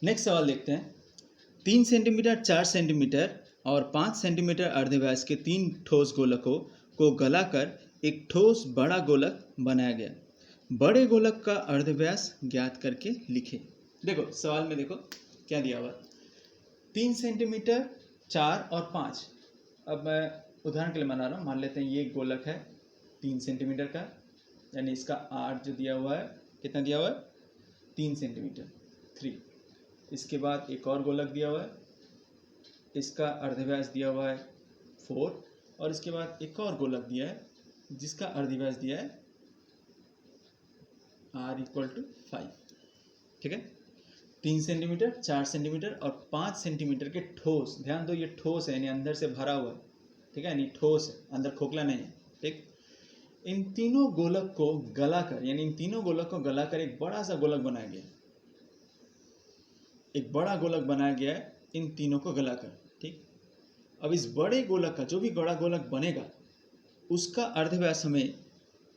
Next सवाल देखते हैं। 3 सेंटीमीटर, 4 सेंटीमीटर और 5 सेंटीमीटर अर्धव्यास के 3 ठोस गोलकों को गलाकर एक ठोस बड़ा गोलक बनाया गया। बड़े गोलक का अर्धव्यास ज्ञात करके लिखे। देखो सवाल में देखो क्या दिया हुआ। 3 सेंटीमीटर, 4 और 5। अब मैं उदाहरण के लिए बना रहा हूँ। मान लेते हैं ये गोलक है 3 सेंटीमीटर का, यानी इसका आर जो दिया हुआ है कितना दिया हुआ है 3 सेंटीमीटर 3। इसके बाद एक और गोलक दिया हुआ है, इसका अर्धव्यास दिया हुआ है 4 और इसके बाद एक और गोलक दिया है जिसका अर्धव्यास दिया है r इक्वल टू 5। ठीक है, 3 सेंटीमीटर, 4 सेंटीमीटर और 5 सेंटीमीटर के ठोस, ध्यान दो ये ठोस है यानी अंदर से भरा हुआ है। ठीक है, यानी ठोस है, अंदर खोखला नहीं है। ठीक, इन तीनों गोलक को गलाकर, यानी इन तीनों गोलक को गलाकर एक बड़ा सा गोलक बनाया गया। एक बड़ा गोलक बनाया गया है इन तीनों को गलाकर। ठीक, अब इस बड़े गोलक का, जो भी बड़ा गोलक बनेगा उसका अर्धव्यास हमें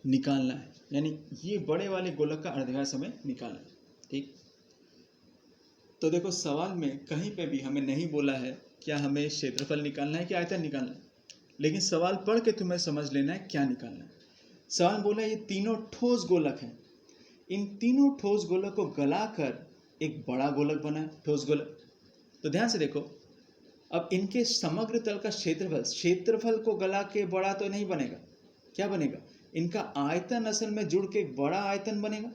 निकालना है, यानी ये बड़े वाले गोलक का अर्धव्यास हमें निकालना है। ठीक, तो देखो सवाल में कहीं पे भी हमें नहीं बोला है क्या हमें क्षेत्रफल निकालना है कि आयतन निकालना है, लेकिन सवाल पढ़ के तुम्हें समझ लेना है क्या निकालना है। सवाल बोला ये तीनों ठोस गोलक हैं, इन तीनों ठोस गोलक को गलाकर एक बड़ा गोलक बना है, ठोस गोलक। तो ध्यान से देखो, अब इनके समग्र तल का क्षेत्रफल, क्षेत्रफल को गला के बड़ा तो नहीं बनेगा, क्या बनेगा, इनका आयतन असल में जुड़ के एक बड़ा आयतन बनेगा।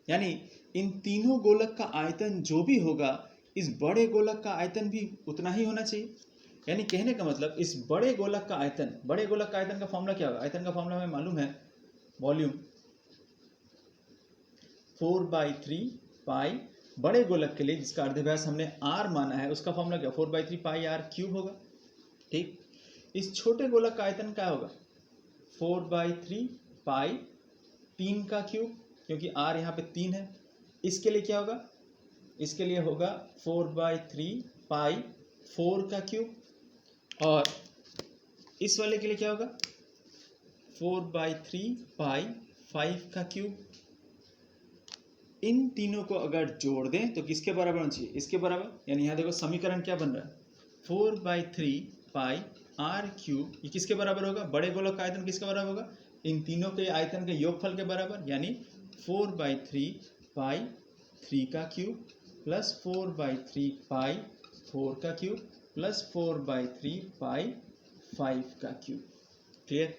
यानी इन तीनों गोलक का आयतन जो भी होगा इस बड़े गोलक का आयतन भी उतना ही होना चाहिए। यानी कहने का मतलब इस बड़े गोलक का आयतन, बड़े गोलक का आयतन का फॉर्मूला क्या होगा, आयतन का फॉर्मूला हमें मालूम है, वॉल्यूम 4/3 पाई। बड़े गोलक के लिए जिसका अर्धव्यास हमने r माना है उसका फॉर्मूला क्या, 4/3 पाई r क्यूब होगा। ठीक, इस छोटे गोलक का आयतन क्या होगा, 4/3 पाई 3 का क्यूब, क्योंकि r यहाँ पे 3 है। इसके लिए क्या होगा, इसके लिए होगा 4/3 पाई 4 का क्यूब, और इस वाले के लिए क्या होगा 4/3 पाई 5 का क्यूब। इन तीनों को अगर जोड़ दें तो किसके बराबर होना चाहिए, इसके बराबर। यानी यहाँ देखो समीकरण क्या बन रहा है, 4/3 पाई r क्यूब, ये किसके बराबर होगा, बड़े गोलक का आयतन किसके बराबर होगा, इन तीनों के आयतन के योगफल के बराबर, यानी 4/3 पाई 3 का क्यूब प्लस 4/3 पाई 4 का क्यूब प्लस 4/3 पाई 5 का क्यूब। क्लियर।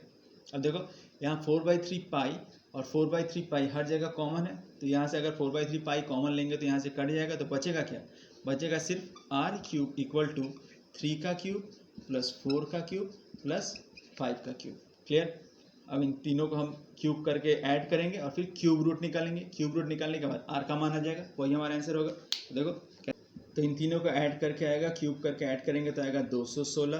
अब देखो यहाँ 4/3 पाई और 4/3 पाई हर जगह कॉमन है, तो यहाँ से अगर 4/3 पाई कॉमन लेंगे तो यहाँ से कट जाएगा, तो बचेगा क्या, बचेगा सिर्फ r क्यूब इक्वल टू 3 का क्यूब प्लस 4 का क्यूब प्लस 5 का क्यूब। क्लियर। अब इन तीनों को हम क्यूब करके ऐड करेंगे और फिर क्यूब रूट निकालेंगे। क्यूब रूट निकालने के बाद r का मान आ जाएगा, वही हमारा आंसर होगा। तो देखो तो इन तीनों को ऐड करके आएगा, क्यूब करके ऐड करेंगे तो आएगा 216।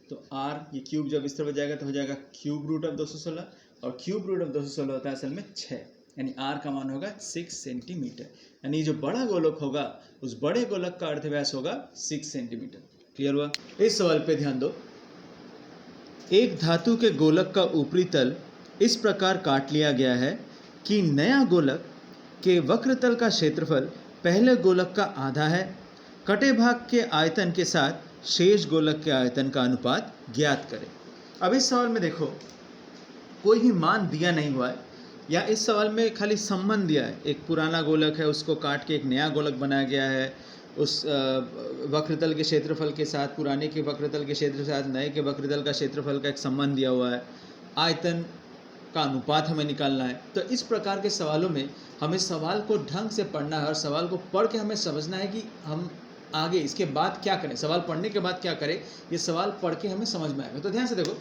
तो r ये क्यूब जब इस तरफ जाएगा तो हो जाएगा क्यूब रूट ऑफ 216, और क्यूब रूट ऑफ 216 होता है असल में 6, यानी r का मान होगा 6 सेंटीमीटर। यानी जो बड़ा गोलक होगा उस बड़े गोलक का अर्धव्यास होगा 6 सेंटीमीटर। क्लियर हुआ। इस सवाल पे ध्यान दो। एक धातु के गोलक का ऊपरी तल इस प्रकार काट लिया गया है कि नया गोलक के वक्रतल का क्षेत्रफल पहले गोलक का आधा है। कटे भाग के आयतन के साथ शेष गोलक के आयतन का अनुपात ज्ञात करें। अब इस सवाल में देखो कोई भी मान दिया नहीं हुआ है, या इस सवाल में खाली संबंध दिया है। एक पुराना गोलक है उसको काट के एक नया गोलक बनाया गया है, उस वक्रतल के क्षेत्रफल के साथ, पुराने के वक्रतल के क्षेत्र के साथ नए के वक्रतल का क्षेत्रफल का एक संबंध दिया हुआ है, आयतन का अनुपात हमें निकालना है। तो इस प्रकार के सवालों में हमें सवाल को ढंग से पढ़ना है और सवाल को पढ़ के हमें समझना है कि हम आगे इसके बाद क्या करें, सवाल पढ़ने के बाद क्या करें, ये सवाल पढ़ के हमें समझ में आएगा। तो ध्यान से देखो,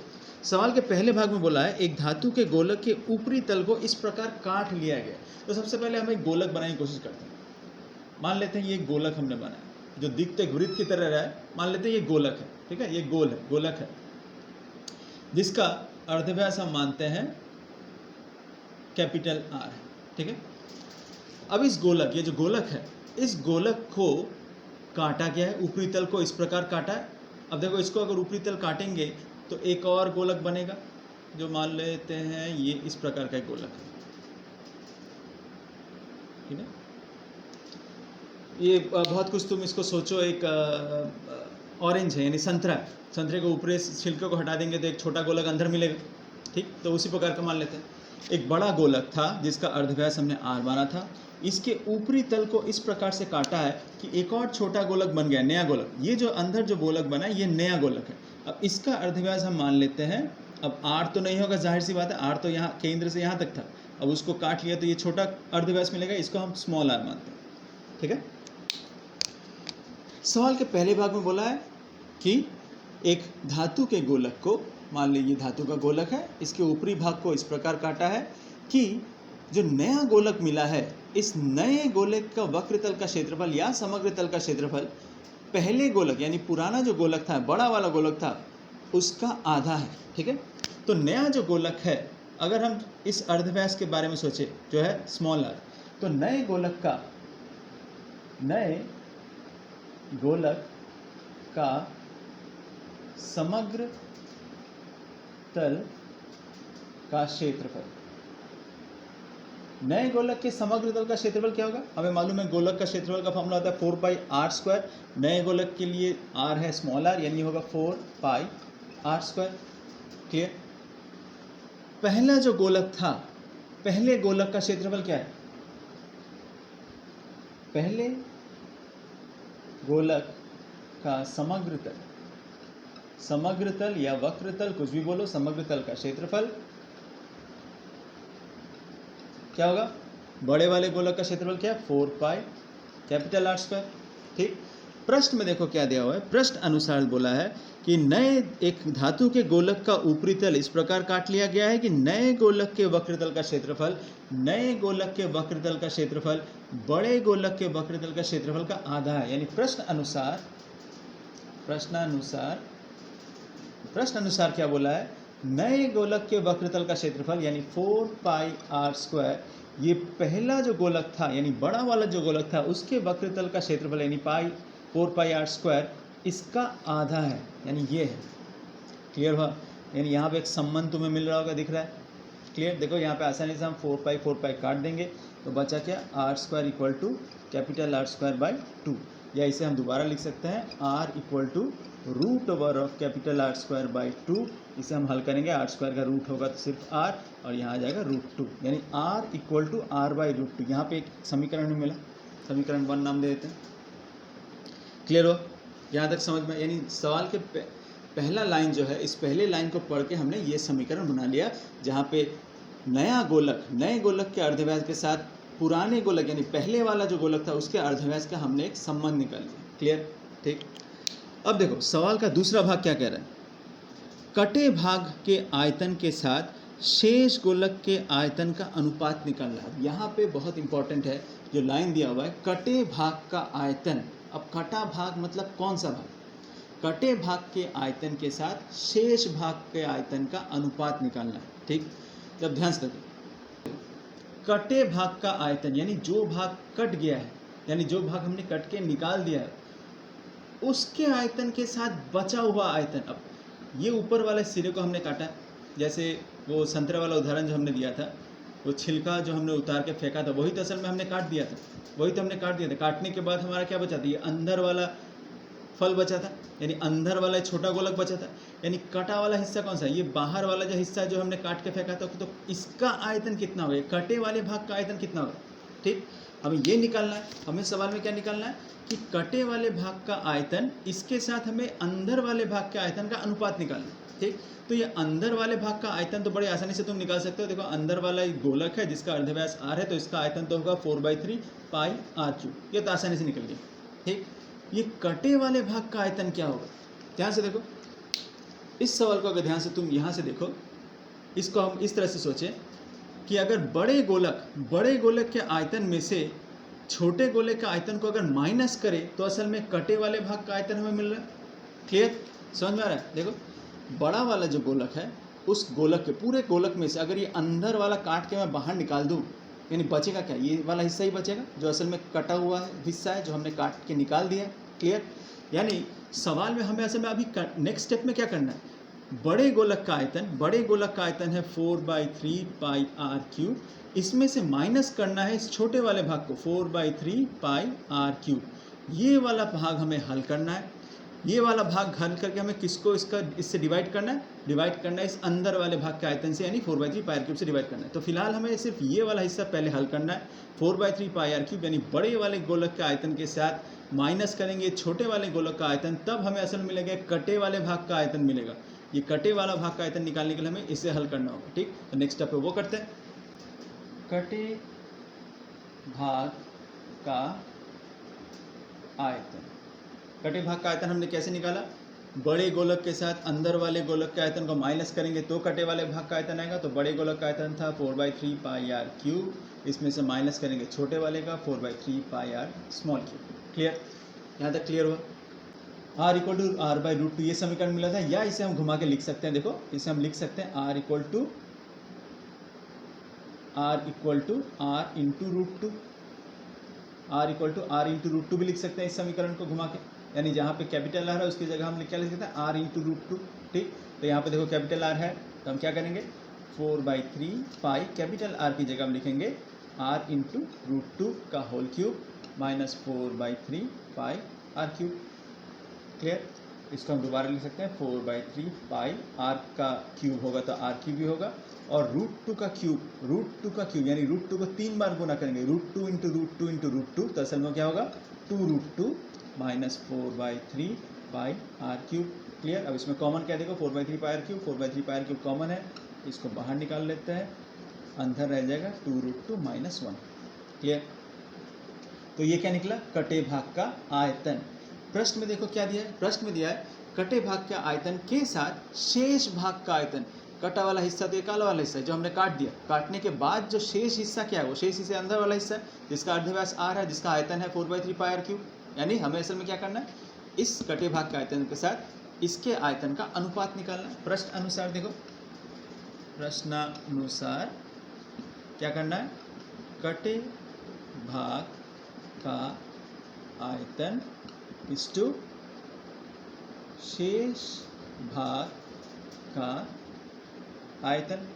सवाल के पहले भाग में बोला है एक धातु के गोलक के ऊपरी तल को इस प्रकार काट लिया गया। तो सबसे पहले हम एक गोलक बनाने की कोशिश करते हैं। मान लेते हैं ये गोलक हमने बनाया जो दिखते वृत्त की तरह रहा है, मान लेते हैं ये गोलक है। ठीक है, ये गोल है, गोलक है जिसका अर्धव्यास हम मानते हैं कैपिटल R है। ठीक है, अब इस गोलक, ये जो गोलक है, इस गोलक को काटा गया है, ऊपरी तल को इस प्रकार काटा है। अब देखो इसको अगर ऊपरी तल काटेंगे तो एक और गोलक बनेगा जो मान लेते हैं ये इस प्रकार का एक गोलक है। ठीक है, ये बहुत कुछ तुम इसको सोचो, एक ऑरेंज है यानी संतरा, संतरे को ऊपरी छिलके को हटा देंगे तो एक छोटा गोलक अंदर मिलेगा, ठीक। तो उसी प्रकार का मान लेते हैं। एक बड़ा गोलक था जिसका अर्धव्यास हमने r माना था, इसके ऊपरी तल को इस प्रकार से काटा है कि एक और छोटा गोलक बन गया, नया गोलक। ये जो अंदर जो गोलक बना है ये नया गोलक है। अब इसका अर्धव्यास हम मान लेते हैं, अब r तो नहीं होगा, जाहिर सी बात है, r तो यहाँ केंद्र से यहाँ तक था, अब उसको काट लिया तो ये छोटा अर्धव्यास मिलेगा, इसको हम स्मॉल r मानते हैं, ठीक है। सवाल के पहले भाग में बोला है कि एक धातु के गोलक को, मान लीजिए धातु का गोलक है, इसके ऊपरी भाग को इस प्रकार काटा है कि जो नया गोलक मिला है, इस नए गोलक का वक्रतल का क्षेत्रफल या समग्र तल का क्षेत्रफल पहले गोलक यानी पुराना जो गोलक था, बड़ा वाला गोलक था, उसका आधा है, ठीक है। तो नया जो गोलक है, अगर हम इस अर्धव्यास के बारे में सोचे जो है स्मॉल r, तो नए गोलक का समग्र तल का क्षेत्रफल, नए गोलक के समग्र तल का क्षेत्रफल क्या होगा? हमें मालूम है गोलक का क्षेत्रफल का फॉर्मूला होता है 4πr²। नए गोलक के लिए r है स्मॉल r, यानी होगा 4πr², क्लियर। पहला जो गोलक था, पहले गोलक का क्षेत्रफल क्या है? पहले गोलक का समग्र तल या वक्रतल, कुछ भी बोलो, समग्र तल का क्षेत्रफल क्या होगा? बड़े वाले गोलक का क्षेत्रफल क्या है? 4πR², ठीक। प्रश्न में देखो क्या दिया हुआ है, प्रश्न अनुसार बोला है कि नए एक धातु के गोलक का ऊपरी तल इस प्रकार काट लिया गया है कि नए गोलक के वक्रतल का क्षेत्रफल, नए गोलक के वक्रतल का क्षेत्रफल बड़े गोलक के वक्रतल का क्षेत्रफल का आधा है। यानी प्रश्न अनुसार क्या बोला है? नए गोलक के वक्रतल का क्षेत्रफल यानी 4πR², ये पहला जो गोलक था यानी बड़ा वाला जो गोलक था उसके वक्रतल का क्षेत्रफल यानी 4πR², इसका आधा है, यानी ये है। क्लियर हुआ? यानी यहाँ पे एक संबंध तुम्हें मिल रहा होगा, दिख रहा है, क्लियर। देखो यहाँ पे आसानी से हम 4π काट देंगे तो बचा क्या? R² इक्वल टू R²/2, या इसे हम दोबारा लिख सकते हैं R equal to √of R²/2। इसे हम हल करेंगे, R² का रूट होगा तो सिर्फ R और यहाँ आ जाएगा √2, यानी R इक्वल टू R/√2। यहाँ पे एक समीकरण में मिला, समीकरण 1 नाम दे देते हैं। क्लियर हो? यहाँ तक समझ में? यानी सवाल के पहला लाइन जो है, इस पहले लाइन को पढ़ के हमने ये समीकरण बना लिया, जहाँ पे नए गोलक के अर्धव्यास के साथ पुराने गोलक यानी पहले वाला जो गोलक था उसके अर्धव्यास का हमने एक संबंध निकाल लिया। क्लियर? ठीक। अब देखो सवाल का दूसरा भाग क्या कह रहा है? कटे भाग के आयतन के साथ शेष गोलक के आयतन का अनुपात निकालना है। यहाँ पे बहुत इंपॉर्टेंट है जो लाइन दिया हुआ है, कटे भाग का आयतन। अब कटा भाग मतलब कौन सा भाग? कटे भाग के आयतन के साथ शेष भाग के आयतन का अनुपात निकालना है, ठीक। जब ध्यान से देखो, कटे भाग का आयतन यानी जो भाग कट गया है, यानी जो भाग हमने कट के निकाल दिया है, उसके आयतन के साथ बचा हुआ आयतन। अब ये ऊपर वाले सिरे को हमने काटा, जैसे वो संतरे वाला उदाहरण जो हमने दिया था, वो छिलका जो हमने उतार के फेंका था वही तो असल में हमने काट दिया था, वही तो हमने काट दिया था। काटने के बाद हमारा क्या बचा था? ये अंदर वाला फल बचा था, यानी अंदर वाला छोटा गोलक बचा था। यानी कटा वाला हिस्सा कौन सा है? ये बाहर वाला जो हिस्सा जो हमने काट के फेंका था, तो इसका आयतन कितना होगा? कटे वाले भाग का आयतन कितना होगा? ठीक, हमें ये निकालना है। हमें सवाल में क्या निकालना है कि कटे वाले भाग का आयतन, इसके साथ हमें अंदर वाले भाग के आयतन का अनुपात निकालना है, ठीक। तो ये अंदर वाले भाग का आयतन तो बड़े आसानी से तुम निकाल सकते हो। देखो अंदर वाला एक गोलक है जिसका अर्धव्यास r है, तो इसका आयतन तो होगा 4/3πr³। ये तो आसानी से निकल गया, ठीक। ये कटे वाले भाग का आयतन क्या होगा? ध्यान से देखो इस सवाल को, अगर ध्यान से तुम यहाँ से देखो, इसको हम इस तरह से सोचें कि अगर बड़े गोलक के आयतन में से छोटे गोलक के आयतन को अगर माइनस करें तो असल में कटे वाले भाग का आयतन हमें मिल रहा है। क्लियर? समझ में आ रहा है? देखो बड़ा वाला जो गोलक है, उस गोलक के पूरे गोलक में से अगर ये अंदर वाला काट के मैं बाहर निकाल दूँ, यानी बचेगा क्या? ये वाला हिस्सा ही बचेगा जो असल में कटा हुआ है हिस्सा है, जो हमने काट के निकाल दिया है। क्लियर? यानी सवाल में हमें असल में अभी नेक्स्ट स्टेप में क्या करना है? बड़े गोलक का आयतन है 4/3 पाई आर क्यूब, इसमें से माइनस करना है इस छोटे वाले भाग को 4/3 पाई आर क्यूब। ये वाला भाग हमें हल करना है, ये वाला भाग हल करके हमें किसको इससे डिवाइड करना है इस अंदर वाले भाग के आयतन से, यानी 4/3 पाई आर क्यूब से डिवाइड करना है। तो फिलहाल हमें सिर्फ ये वाला हिस्सा पहले हल करना है, 4/3 पाई आर क्यूब, यानी बड़े वाले गोलक के आयतन के साथ माइनस करेंगे छोटे वाले गोलक का आयतन, तब हमें असल मिलेगा कटे वाले भाग का आयतन मिलेगा। ये कटे वाला भाग का आयतन निकालने के लिए हमें इसे हल करना होगा। ठीक, तो नेक्स्ट स्टेप पे वो करते हैं। कटे भाग का आयतन, कटे भाग का आयतन हमने कैसे निकाला? बड़े गोलक के साथ अंदर वाले गोलक के आयतन को माइनस करेंगे तो कटे वाले भाग का आयतन आएगा। तो बड़े गोलक का आयतन था 4/3 पाई आर क्यूब, इसमें से माइनस करेंगे छोटे वाले का 4/3 pi are small cube. Clear? यहाँ तक क्लियर हुआ? r इक्वल टू r/√2 ये समीकरण मिला था, या इसे हम घुमा के लिख सकते हैं। देखो इसे हम लिख सकते हैं r equal to r into √2, r equal to r into √2 भी लिख सकते हैं इस समीकरण को घुमा के, यानी जहाँ पे कैपिटल R है उसकी जगह हम क्या लिख सकते हैं r इंटू √2। ठीक, तो यहाँ पे देखो कैपिटल R है तो हम क्या करेंगे 4/3 पाई कैपिटल R की जगह हम लिखेंगे r इंटू √2 का whole cube minus 4/3 pi are cube. Clear? इसको हम दोबारा लिख सकते हैं 4/3 पाई r का क्यूब होगा तो r क्यूब भी होगा, और √2 का क्यूब यानी √2 को 3 बार गुना करेंगे, √2 इंटू √2 इंटू √2, तो असल में क्या होगा 2√2 minus 4/3 pi are cube. Clear? अब इसमें कॉमन क्या देखो 4/3 pi are cube, 4/3 pi are cube common है, इसको बाहर निकाल लेते हैं, अंदर रह जाएगा 2√2 माइनस 1। क्लियर? तो ये क्या निकला? कटे भाग का आयतन। प्रश्न में देखो क्या दिया है, प्रश्न में दिया है कटे भाग के आयतन के साथ शेष भाग का आयतन। कटा वाला हिस्सा तो ये काला वाला हिस्सा है जो हमने काट दिया, काटने के बाद जो शेष हिस्सा क्या है, वो शेष हिस्से अंदर वाला हिस्सा है जिसका अर्धव्यास r है, जिसका आयतन है 4/3 पाई आर क्यूब। यानी हमें असल में क्या करना है, इस कटे भाग के आयतन के साथ इसके आयतन का अनुपात निकालना है। प्रश्न अनुसार देखो, प्रश्नानुसार क्या करना है, कटे भाग का आयतन इस्टू शेष भाग का आयतन।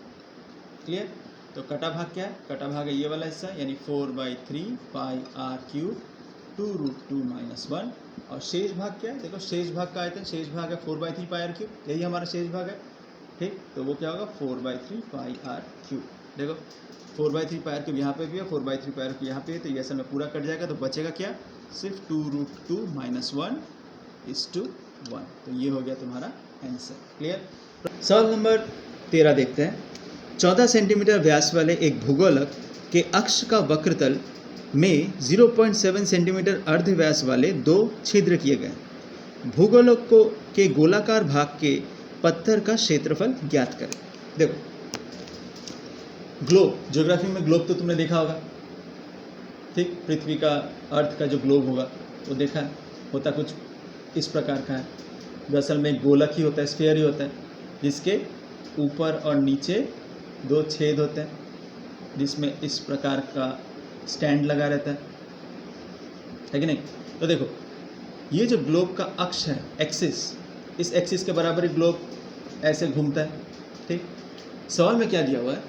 क्लियर? तो कटा भाग क्या है, कटा भाग है ये वाला हिस्सा, यानी 4/3 पाई आर क्यूब 2√2 माइनस 1, और शेष भाग क्या है, देखो शेष भाग का आयतन, शेष भाग है 4/3 पाई आर क्यूब, यही हमारा शेष भाग है। ठीक, तो वो क्या होगा 4/3 पाई आर क्यूब। देखो 4/3 पाई आर क्यूब यहाँ पे भी है, 4/3 पाई आर क्यूब यहाँ पे है, तो ये असल में पूरा कट जाएगा, तो बचेगा क्या, सिर्फ 2√2 माइनस 1:1। तो ये हो गया तुम्हारा आंसर। क्लियर? सवाल नंबर 13 देखते हैं। 14 सेंटीमीटर व्यास वाले एक भूगोलक के अक्ष का वक्रतल में 0.7 सेंटीमीटर अर्ध व्यास वाले 2 छिद्र किए गए। भूगोलक के गोलाकार भाग के पत्थर का क्षेत्रफल ज्ञात करें। देखो ग्लोब, ज्योग्राफी में ग्लोब तो तुमने देखा होगा, ठीक, पृथ्वी का अर्थ का जो ग्लोब होगा वो देखा है, होता कुछ इस प्रकार का है, जो असल में गोलक ही होता है, स्फीयर ही होता है, जिसके ऊपर और नीचे 2 छेद होते हैं, जिसमें इस प्रकार का स्टैंड लगा रहता है कि नहीं। तो देखो ये जो ग्लोब का अक्ष है, एक्सिस, इस एक्सिस के बराबर ही ग्लोब ऐसे घूमता है। ठीक, सवाल में क्या दिया हुआ है,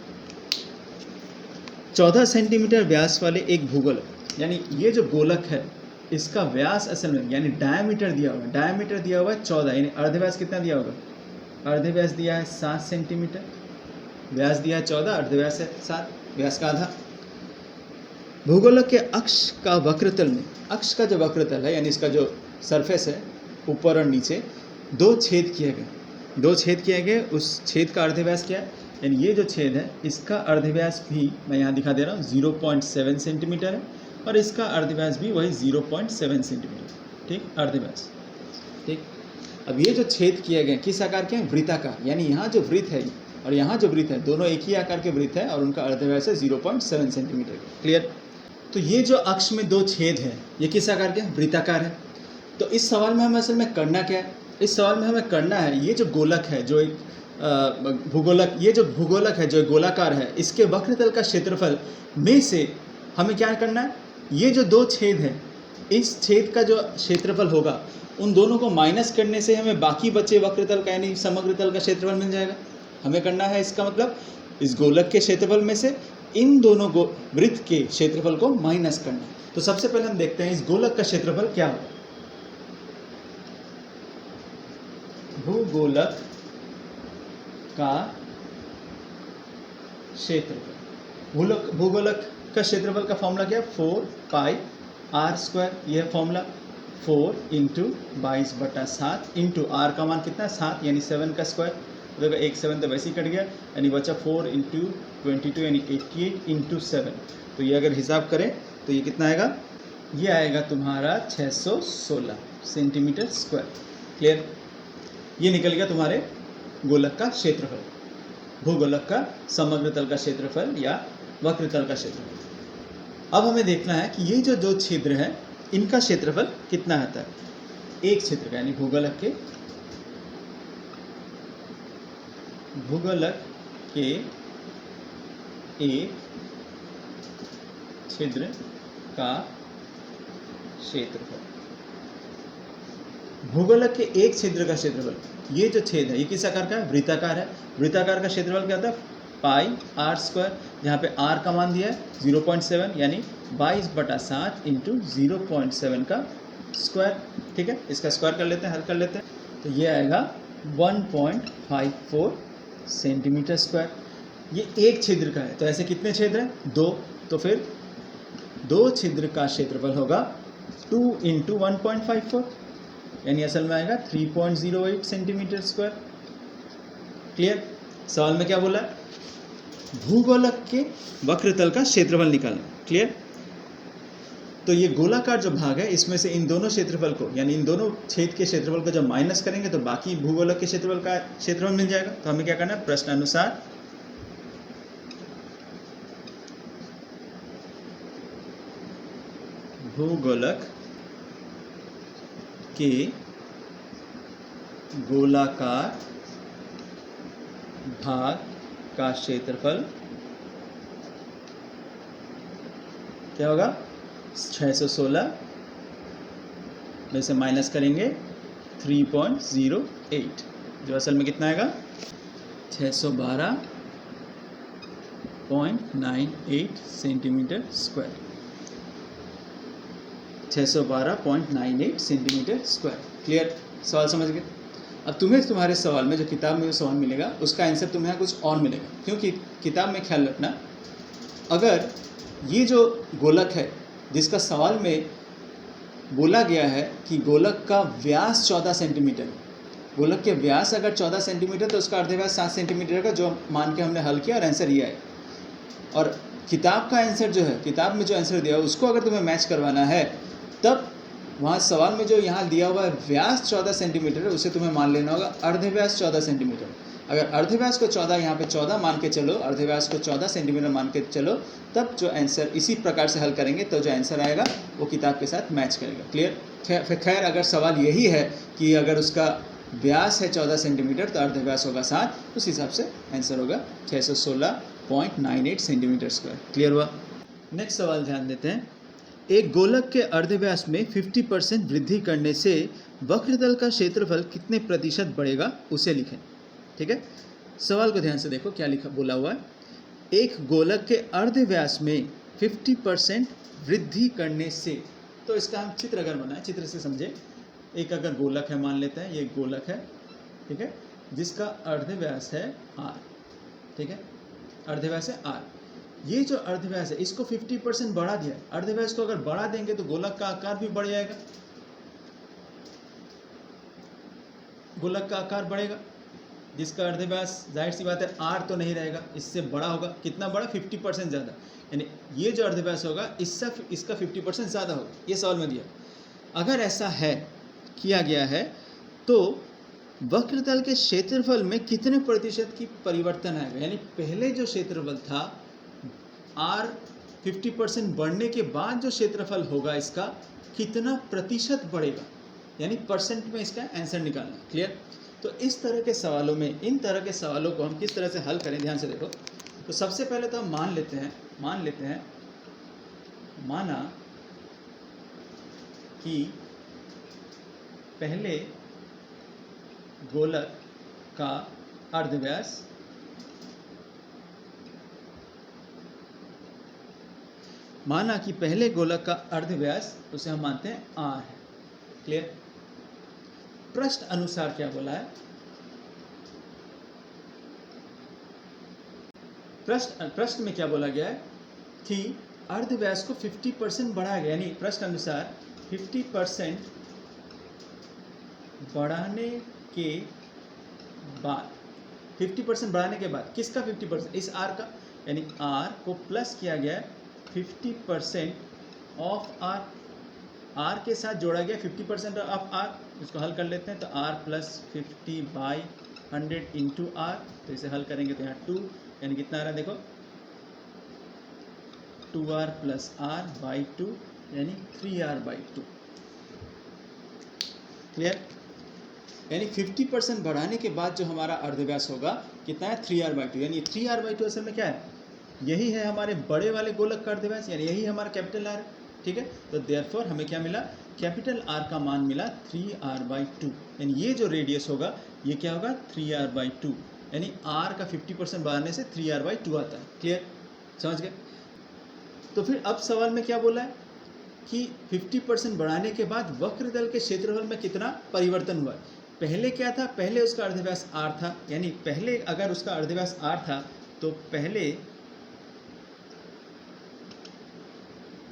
14 सेंटीमीटर व्यास वाले एक भूगोलक, यानी ये जो गोलक है इसका व्यास असल में यानी डायमीटर दिया हुआ है, डायमीटर दिया हुआ है 14, यानी अर्धव्यास कितना दिया होगा, अर्धव्यास दिया है 7 सेंटीमीटर, व्यास दिया है 14, अर्धव्यास है 7, व्यास का आधा। भूगोलक के अक्ष का वक्रतल में, अक्ष का जो वक्रतल है यानी इसका जो सरफेस है ऊपर और नीचे 2 छेद किए गए, 2 छेद किए गए, उस छेद का अर्धव्यास क्या है, यानी ये जो छेद है इसका अर्धव्यास भी मैं यहाँ दिखा दे रहा हूँ 0.7 सेंटीमीटर है, और इसका अर्धव्यास भी वही 0.7 सेंटीमीटर। ठीक, अर्धव्यास। ठीक, अब ये जो छेद किए गए किस आकार के हैं, वृत्ताकार, यानी यहाँ जो वृत्त है और यहाँ जो वृत्त है दोनों एक ही आकार के वृत्त है और उनका अर्धव्यास है 0.7 सेंटीमीटर। क्लियर? तो ये जो अक्ष में 2 छेद है ये किस आकार के हैं, वृत्ताकार है। तो इस सवाल में हमें असल में करना क्या है, इस सवाल में हमें करना है ये जो गोलक है, जो एक भूगोलक, ये जो भूगोलक है जो गोलाकार है, इसके वक्रतल का क्षेत्रफल में से हमें क्या करना है, ये जो 2 छेद है इस छेद का जो क्षेत्रफल होगा उन दोनों को माइनस करने से हमें बाकी बचे वक्रतल का यानी समग्र तल का क्षेत्रफल मिल जाएगा। हमें करना है इसका मतलब इस गोलक के क्षेत्रफल में से इन दोनों वृत्त के क्षेत्रफल को माइनस करना है। तो सबसे पहले हम देखते हैं इस गोलक का क्षेत्रफल क्या होगा। भूगोलक का क्षेत्रफल, भूगोलक का क्षेत्रफल का फॉर्मूला क्या है, 4πr²। यह फॉर्मूला 4 इंटू 22/7 इंटू आर का मान कितना है 7 यानी 7 का स्क्वायर। देखो 1 7 तो वैसे ही कट गया यानी बचा 4 इंटू 22 यानी 88 इंटू 7। तो ये अगर हिसाब करें तो ये कितना आएगा, ये आएगा तुम्हारा 616 सेंटीमीटर स्क्वायर। क्लियर, ये निकल गया तुम्हारे गोलक का क्षेत्रफल, भूगोलक का समग्र तल का क्षेत्रफल या वक्रतल का क्षेत्रफल। अब हमें देखना है कि ये जो दो छिद्र है इनका क्षेत्रफल कितना आता है एक छिद्र का, यानी भूगोलक के एक छिद्र का क्षेत्रफल। भूगोलक के एक छिद्र का क्षेत्रफल, ये जो छेद है ये किस आकार का है, वृत्ताकार है। वृत्ताकार का क्षेत्रफल क्या होता है, πr², जहाँ पे r का मान दिया है 0.7 यानी 22/7 इंटू 0.7 का स्क्वायर। ठीक है, इसका स्क्वायर कर लेते हैं, हल कर लेते हैं। तो ये आएगा 1.54 सेंटीमीटर स्क्वायर। ये एक छिद्र का है, तो ऐसे कितने छिद्र हैं, 2। तो फिर दो छिद्र का क्षेत्रफल होगा 2 इंटू 1.54 यानी असल में आएगा 3.08 सेंटीमीटर स्क्वायर। क्लियर, सवाल में क्या बोला है, भूगोलक के वक्रतल का क्षेत्रफल निकालना। क्लियर, तो ये गोलाकार जो भाग है इसमें से इन दोनों क्षेत्रफल को यानी इन दोनों छेद के क्षेत्रफल को जब माइनस करेंगे तो बाकी भूगोलक के क्षेत्रफल का क्षेत्रफल मिल जाएगा। तो हमें क्या करना है, प्रश्न अनुसार भूगोलक के गोलाकार भाग का क्षेत्रफल क्या होगा, 616 में से माइनस करेंगे 3.08 जो असल में कितना आएगा 612.98 centimetre square. 612.98 centimetre square. Clear, सवाल समझ गए। अब तुम्हारे सवाल में जो किताब में जो सवाल मिलेगा उसका आंसर तुम्हें यहाँ कुछ और मिलेगा, क्योंकि किताब में ख्याल रखना अगर ये जो गोलक है जिसका सवाल में बोला गया है कि गोलक का व्यास 14 सेंटीमीटर, गोलक के व्यास अगर 14 सेंटीमीटर तो उसका अर्धव्यास 7 सेंटीमीटर का, जो मान के हमने हल किया और आंसर ये है। और किताब का आंसर जो है, किताब में जो आंसर दिया है उसको अगर तुम्हें मैच करवाना है तब वहाँ सवाल में जो यहाँ दिया हुआ है व्यास 14 सेंटीमीटर है उसे तुम्हें मान लेना होगा अर्धव्यास 14 सेंटीमीटर। अगर अर्धव्यास को 14 यहाँ पे 14 मान के चलो, अर्धव्यास को 14 सेंटीमीटर मान के चलो, तब जो आंसर इसी प्रकार से हल करेंगे तो जो आंसर आएगा वो किताब के साथ मैच करेगा। क्लियर, खैर अगर सवाल यही है कि अगर उसका व्यास है 14 सेंटीमीटर तो अर्धव्यास होगा 7, उस हिसाब से आंसर होगा 616.98 सेंटीमीटर स्क्वायर। क्लियर हुआ। नेक्स्ट सवाल ध्यान देते हैं, एक गोलक के अर्धव्यास में 50% वृद्धि करने से वक्रतल का क्षेत्रफल कितने प्रतिशत बढ़ेगा उसे लिखें। ठीक है, सवाल को ध्यान से देखो क्या लिखा बोला हुआ है, एक गोलक के अर्धव्यास में 50% वृद्धि करने से। तो इसका हम चित्र अगर बनाएं, चित्र से समझे, एक अगर गोलक है मान लेते हैं, ये गोलक है, ठीक है, जिसका अर्धव्यास है r, ठीक है, अर्धव्यास है r। ये जो अर्धव्यास है इसको 50% बढ़ा दिया। अर्धव्यास को अगर बढ़ा देंगे तो गोलक का आकार भी बढ़ जाएगा, गोलक का आकार बढ़ेगा, जिसका अर्धव्यास जाहिर सी बात है r तो नहीं रहेगा, इससे बड़ा होगा। कितना बड़ा, 50% ज़्यादा, यानी ये जो अर्धव्यास होगा इसका 50% ज़्यादा होगा। ये सवाल में दिया। अगर ऐसा है, किया गया है, तो वक्रतल के क्षेत्रफल में कितने प्रतिशत की परिवर्तन आएगा, यानी पहले जो क्षेत्रफल था r 50% बढ़ने के बाद जो क्षेत्रफल होगा इसका कितना प्रतिशत बढ़ेगा, यानी परसेंट में इसका आंसर निकालना। क्लियर, तो इस तरह के सवालों में, इन तरह के सवालों को हम किस तरह से हल करें, ध्यान से देखो। तो सबसे पहले तो हम मान लेते हैं माना कि पहले गोलक का अर्धव्यास माना कि पहले गोलक का अर्धव्यास उसे हम मानते हैं r है। क्लियर? प्रश्न अनुसार क्या बोला है? प्रश्न में क्या बोला गया है कि अर्धव्यास को 50% बढ़ाया गया, यानी प्रश्न अनुसार 50% बढ़ाने के बाद 50% बढ़ाने के बाद किसका 50%? इस r का, यानी r को प्लस किया गया 50% ऑफ r, r के साथ जोड़ा गया 50% ऑफ r। इसको हल कर लेते हैं तो r प्लस 50/100 इंटू r, तो इसे हल करेंगे तो यहाँ 2, यानी कितना आ रहा है देखो 2r प्लस r बाई 2, यानी 3r/2। क्लियर? यानी 50% बढ़ाने के बाद जो हमारा अर्धव्यास होगा कितना है 3r/2, यानी 3r/2 असल में क्या है? यही है हमारे बड़े वाले गोलक का अर्धव्यास, यानी यही हमारा कैपिटल R है। ठीक है, तो देयरफॉर हमें क्या मिला? कैपिटल R का मान मिला 3r/2, यानी ये जो रेडियस होगा ये क्या होगा 3r/2, यानी R का 50% बढ़ाने से 3r/2 आता है। क्लियर? समझ गए? तो फिर अब सवाल में क्या बोला है कि 50% बढ़ाने के बाद वक्रतल के क्षेत्रफल में कितना परिवर्तन हुआ है। पहले क्या था? पहले उसका अर्धव्यास r था, यानी पहले अगर उसका अर्धव्यास r था तो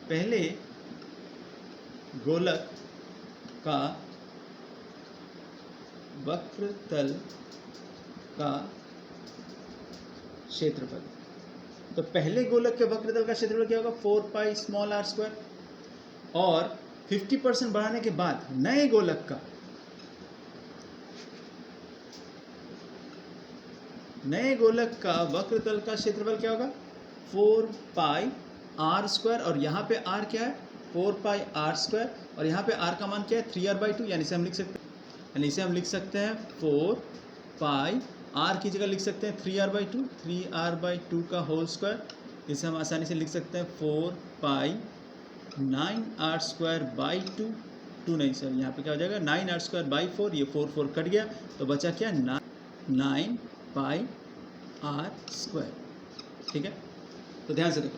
पहले गोलक का वक्रतल का क्षेत्रफल, तो पहले गोलक के वक्रतल का क्षेत्रफल क्या होगा 4πr², और 50% बढ़ाने के बाद नए गोलक का वक्रतल का क्षेत्रफल क्या होगा 4πr², और यहाँ पे r क्या है 4πr², और यहाँ पे r का मान क्या है 3r/2, यानी इसे हम लिख सकते हैं 4π, r की जगह लिख सकते हैं 3r/2 का होल स्क्वायर। इसे हम आसानी से लिख सकते हैं 4π9r²/2, 2 नहीं सर, यहाँ पे क्या हो जाएगा 9r²/4, ये 4 कट गया तो बचा क्या 9πr²। ठीक है, तो ध्यान से देखो,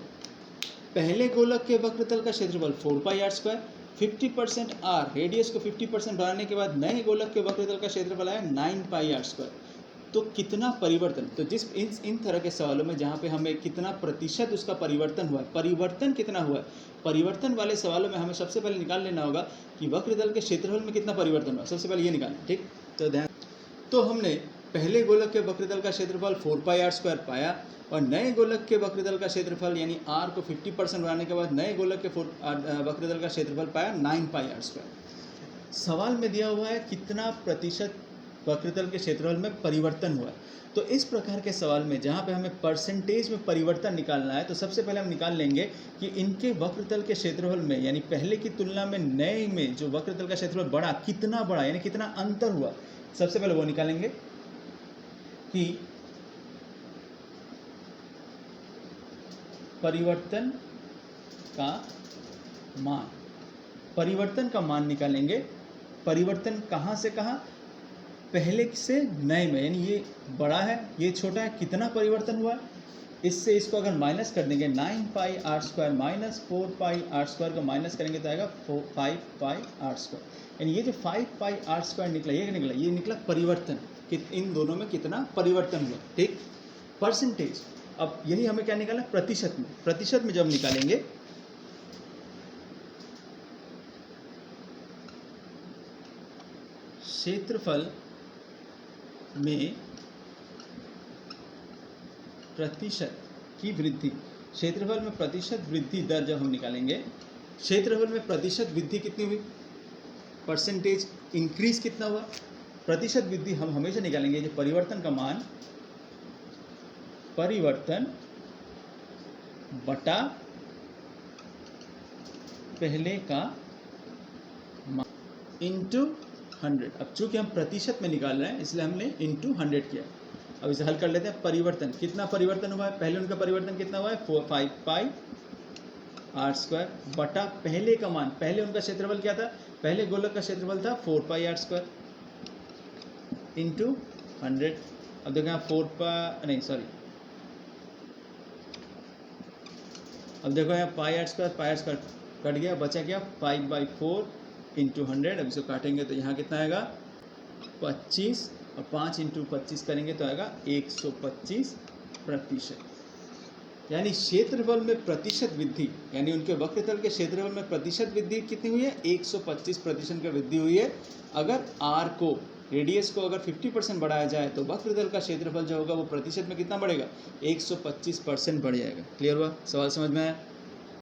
पहले गोलक के वक्रतल का क्षेत्रफल 4πr², 50% r, रेडियस को 50% बढ़ाने के बाद नए गोलक के वक्रतल का क्षेत्रफल आया 9πr²। तो कितना परिवर्तन, तो जिस इन तरह के सवालों में जहाँ पे हमें कितना प्रतिशत उसका परिवर्तन हुआ है, परिवर्तन कितना हुआ है, परिवर्तन वाले सवालों में हमें सबसे पहले निकाल लेना होगा कि वक्रतल के क्षेत्रफल में कितना परिवर्तन हुआ, सबसे पहले ये निकालना। ठीक, तो ध्यान, तो हमने पहले गोलक के वक्रतल का क्षेत्रफल 4πr² पाया, और नए गोलक के वक्रतल का क्षेत्रफल यानी r को 50% बढ़ाने के बाद नए गोलक के वक्रतल का क्षेत्रफल पाया 9πr²। सवाल में दिया हुआ है कितना प्रतिशत वक्रतल के क्षेत्रफल में परिवर्तन हुआ है। तो इस प्रकार के सवाल में जहाँ पे हमें परसेंटेज में परिवर्तन निकालना है, तो सबसे पहले हम निकाल लेंगे कि इनके वक्रतल के क्षेत्रफल में, यानी पहले की तुलना में नए में जो वक्रतल का क्षेत्रफल बढ़ा, कितना बढ़ा, यानी कितना अंतर हुआ। सबसे पहले वो निकालेंगे कि परिवर्तन का मान निकालेंगे। परिवर्तन कहाँ से कहाँ, पहले से नए में, यानी ये बड़ा है ये छोटा है, कितना परिवर्तन हुआ। इससे इसको अगर माइनस कर देंगे 9πr² माइनस 4πr² को माइनस करेंगे तो आएगा 5πr², यानी ये जो 5πr² निकला, ये निकला परिवर्तन कि इन दोनों में कितना परिवर्तन हुआ। ठीक, परसेंटेज। अब यही हमें क्या निकालना है, प्रतिशत में जब निकालेंगे क्षेत्रफल में प्रतिशत की वृद्धि, क्षेत्रफल में प्रतिशत वृद्धि दर जब हम निकालेंगे, क्षेत्रफल में प्रतिशत वृद्धि कितनी हुई, परसेंटेज इंक्रीज कितना हुआ, प्रतिशत वृद्धि हम हमेशा निकालेंगे जो परिवर्तन का मान, परिवर्तन बटा पहले का मान इंटू 100। अब चूंकि हम प्रतिशत में निकाल रहे हैं इसलिए हमने इंटू 100 किया। अब इसे हल कर लेते हैं। परिवर्तन, कितना परिवर्तन हुआ है, पहले उनका परिवर्तन कितना हुआ है 5πr², आर स्क्वायर बटा पहले का मान, पहले उनका क्षेत्रफल क्या था, पहले गोलक का क्षेत्रफल था 4 पाई आर स्क्वायर इंटू 100। अब देखो यहाँ 4 नहीं सॉरी, अब देखो यहाँ पाई आर स्क्वायर कट गया, बचा क्या 5/4 इंटू 100। अब इसको काटेंगे तो यहाँ कितना आएगा 25, और 5 इंटू 25 करेंगे तो आएगा 125%। यानी क्षेत्रफल में प्रतिशत वृद्धि, यानी उनके वक्रतल के क्षेत्रफल में प्रतिशत वृद्धि कितनी हुई है, 125% की वृद्धि हुई है। अगर आर को, रेडियस को अगर 50% बढ़ाया जाए तो वक्रतल का क्षेत्रफल जो होगा वो प्रतिशत में कितना बढ़ेगा, 125% बढ़ जाएगा। क्लियर हुआ, सवाल समझ में आया।